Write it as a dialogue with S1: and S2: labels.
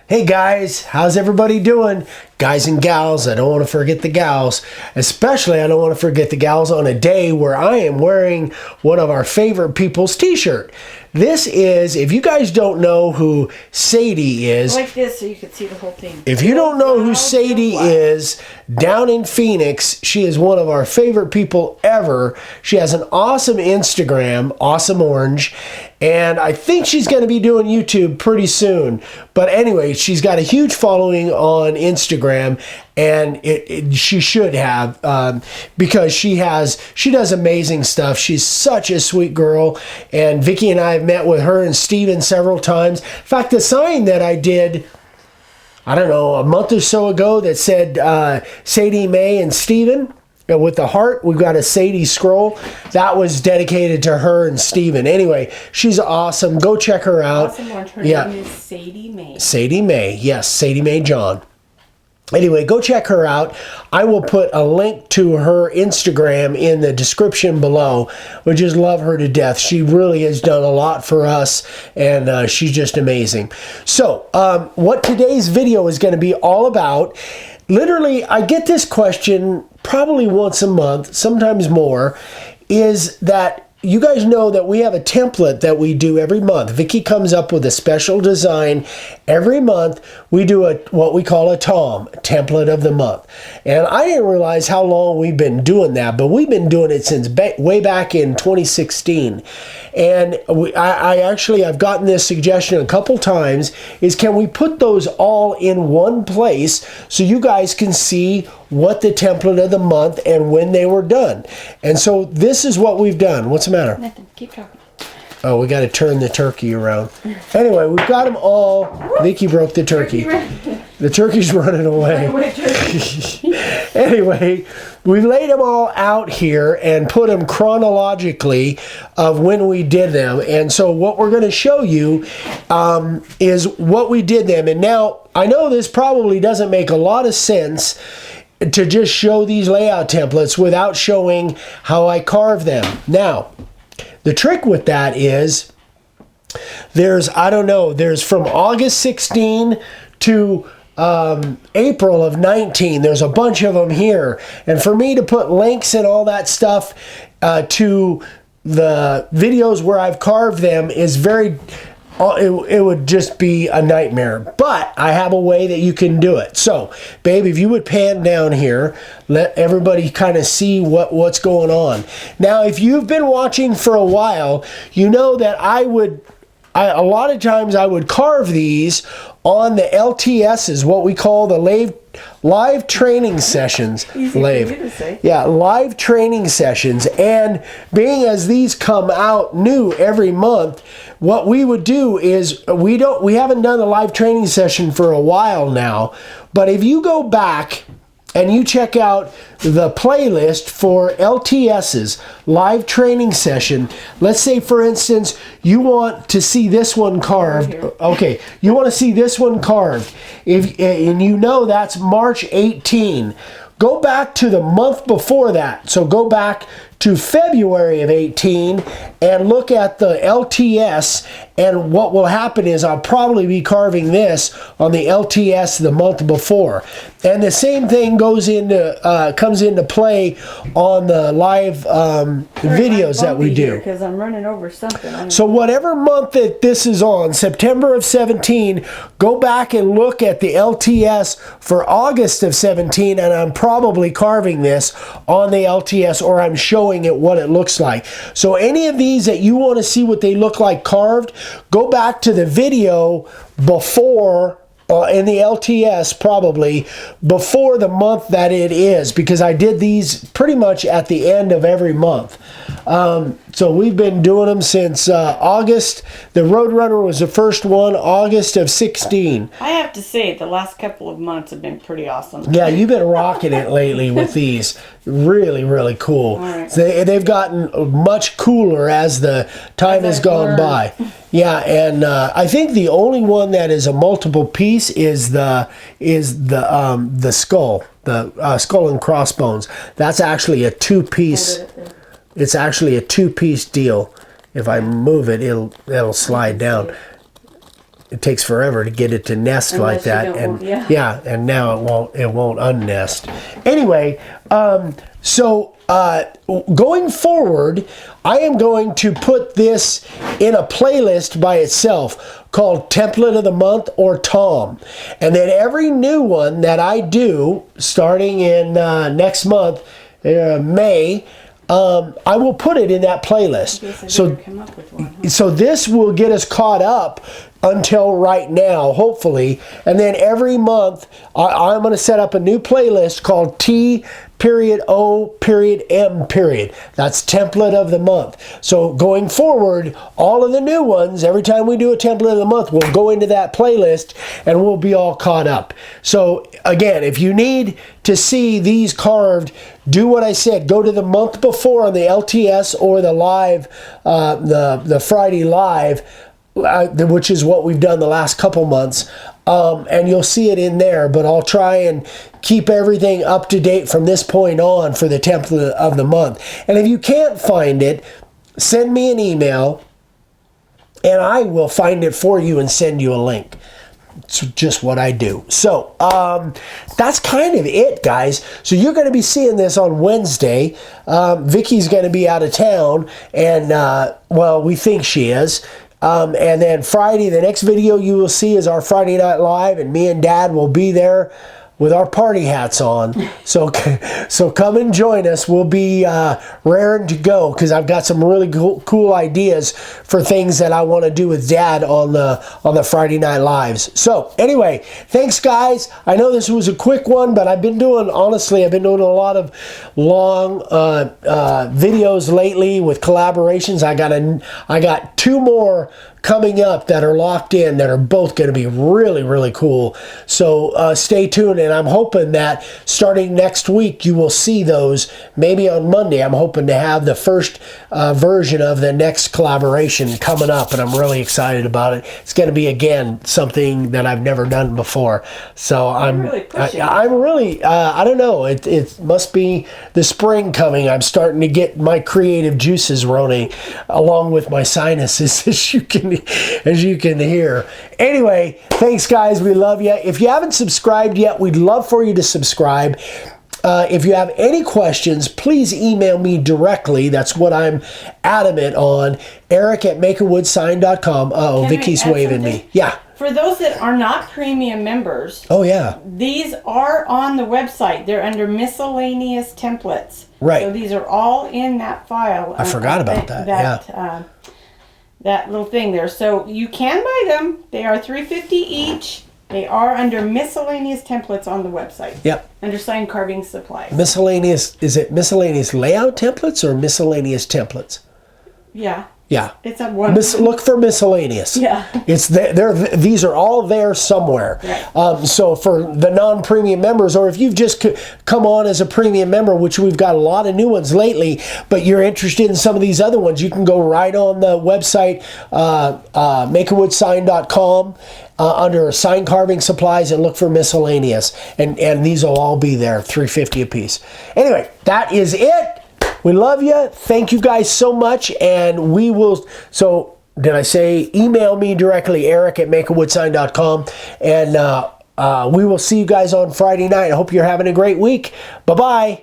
S1: Hey guys, how's everybody doing? Guys and gals, I don't want to forget the gals. Especially, I don't want to forget the gals on a day where I am wearing one of our favorite people's t-shirt. This is, if you guys don't know who Sadie is...
S2: Like this so you can see the whole thing.
S1: If you don't know who Sadie is, down in Phoenix, she is one of our favorite people ever. She has an awesome Instagram, Awesome Orange, and I think she's going to be doing YouTube pretty soon. But anyway, she's got a huge following on Instagram, and she should have, because she does amazing stuff. She's such a sweet girl, and Vicky and I have met with her and Steven several times. In fact, the sign that I did, I don't know, a month or so ago that said Sadie, May, and Steven, with the heart, we've got a Sadie scroll. That was dedicated to her and Steven. Anyway, she's awesome. Go check her out.
S2: Awesome Orange. Her name is Sadie May.
S1: Sadie May. Yes, Sadie May John. Anyway, go check her out. I will put a link to her Instagram in the description below. We just love her to death. She really has done a lot for us, and she's just amazing. So, what today's video is going to be all about, literally, I get this question probably once a month, sometimes more, is that you guys know that we have a template that we do every month. Vicky comes up with a special design. Every month, we do what we call a T.O.M, template of the month. And I didn't realize how long we've been doing that, but we've been doing it since way back in 2016. And I've gotten this suggestion a couple times, is can we put those all in one place so you guys can see what the template of the month and when they were done. And so this is what we've done. What's the matter?
S2: Nothing. Keep talking.
S1: Oh, we got to turn the turkey around. Anyway, we've got them all. Vicky broke the turkey. The turkey's running away. Anyway, we laid them all out here and put them chronologically of when we did them. And so what we're going to show you is what we did them. And now, I know this probably doesn't make a lot of sense to just show these layout templates without showing how I carve them. Now, the trick with that is there's from August 16 to April of 19. There's a bunch of them here. And for me to put links and all that stuff to the videos where I've carved them is very... It would just be a nightmare, but I have a way that you can do it. So, babe, if you would pan down here, let everybody kind of see what's going on. Now, if you've been watching for a while, you know that a lot of times I would carve these on the LTSs, what we call the live training sessions.
S2: Easy for you to say.
S1: Yeah, live training sessions. And being as these come out new every month, what we would do is we haven't done a live training session for a while now, but if you go back and you check out the playlist for LTS's live training session, let's say, for instance, you want to see this one carved. Okay, you want to see this one carved. And you know that's March 18. Go back to the month before that. So go back to February of 18 and look at the LTS, and what will happen is I'll probably be carving this on the LTS the month before. And the same thing comes into play on the live videos that we do.
S2: Because I'm running over something.
S1: So whatever month that this is on, September of 17, go back and look at the LTS for August of 17, and I'm probably carving this on the LTS, or I'm showing it what it looks like. So any of these that you want to see what they look like carved, go back to the video before in the LTS, probably before the month that it is, because I did these pretty much at the end of every month. So we've been doing them since August. The Roadrunner was the first one, August of 16.
S2: I have to say, the last couple of months have been pretty awesome.
S1: Yeah, you've been rocking it lately with these. Really, really cool.
S2: All right.
S1: They've gotten much cooler as the time has gone by. Yeah, and I think the only one that is a multiple piece is the skull, the skull and crossbones. That's actually a two-piece. It's actually a two-piece deal. If I move it, it'll slide down. it takes forever to get it to nest like
S2: Unless you
S1: that.
S2: don't
S1: And
S2: want- yeah.
S1: yeah, and now it won't unnest. Anyway, going forward, I am going to put this in a playlist by itself called Template of the Month or T.O.M. And then every new one that I do, starting in next month, May, I will put it in that playlist.
S2: Come up with one, huh?
S1: So this will get us caught up until right now, hopefully. And then every month, I'm going to set up a new playlist called T.O.M. That's Template of the Month. So going forward, all of the new ones, every time we do a Template of the Month, we'll go into that playlist and we'll be all caught up. So again, if you need to see these carved, do what I said. Go to the month before on the LTS or the live, the Friday live, which is what we've done the last couple months, and you'll see it in there. But I'll try and keep everything up to date from this point on for the Template of the Month. And if you can't find it, send me an email, and I will find it for you and send you a link. It's just what I do. So that's kind of it, guys. So you're going to be seeing this on Wednesday. Vicky's going to be out of town, and well, we think she is. And then Friday, the next video you will see is our Friday Night Live, and me and Dad will be there with our party hats on. So come and join us. We'll be raring to go because I've got some really cool ideas for things that I want to do with Dad on the Friday Night Lives. So anyway, thanks guys. I know this was a quick one, but I've been doing a lot of long videos lately with collaborations. I got 2 more coming up that are locked in that are both going to be really, really cool. So stay tuned, and I'm hoping that starting next week you will see those. Maybe on Monday I'm hoping to have the first version of the next collaboration coming up, and I'm really excited about it. It's going to be, again, something that I've never done before. So I'm really I don't know, it must be the spring coming. I'm starting to get my creative juices running along with my sinuses, as you can hear. Anyway, thanks guys. We love you. If you haven't subscribed yet, we'd love for you to subscribe. If you have any questions, please email me directly. That's what I'm adamant on. Eric@makeawoodsign.com. Uh-oh, Vicky's waving me. Yeah.
S2: For those that are not premium members,
S1: oh yeah,
S2: these are on the website. They're under miscellaneous templates.
S1: Right.
S2: So these are all in that file.
S1: I forgot about that. Yeah.
S2: That little thing there. So you can buy them. They are $3.50 each. They are under miscellaneous templates on the website. Yep. Under sign carving supplies.
S1: Miscellaneous, is it miscellaneous layout templates or miscellaneous templates?
S2: Yeah.
S1: Yeah.
S2: It's a one.
S1: Look for miscellaneous.
S2: Yeah.
S1: It's there. These are all there somewhere. Right. So for the non-premium members, or if you've just come on as a premium member, which we've got a lot of new ones lately, but you're interested in some of these other ones, you can go right on the website, makeawoodsign.com, under sign carving supplies, and look for miscellaneous, and these will all be there, $3.50 a piece. Anyway, that is it. We love you. Thank you guys so much, and we will. So did I say email me directly, Eric@makeawoodsign.com, and we will see you guys on Friday night. I hope you're having a great week. Bye bye.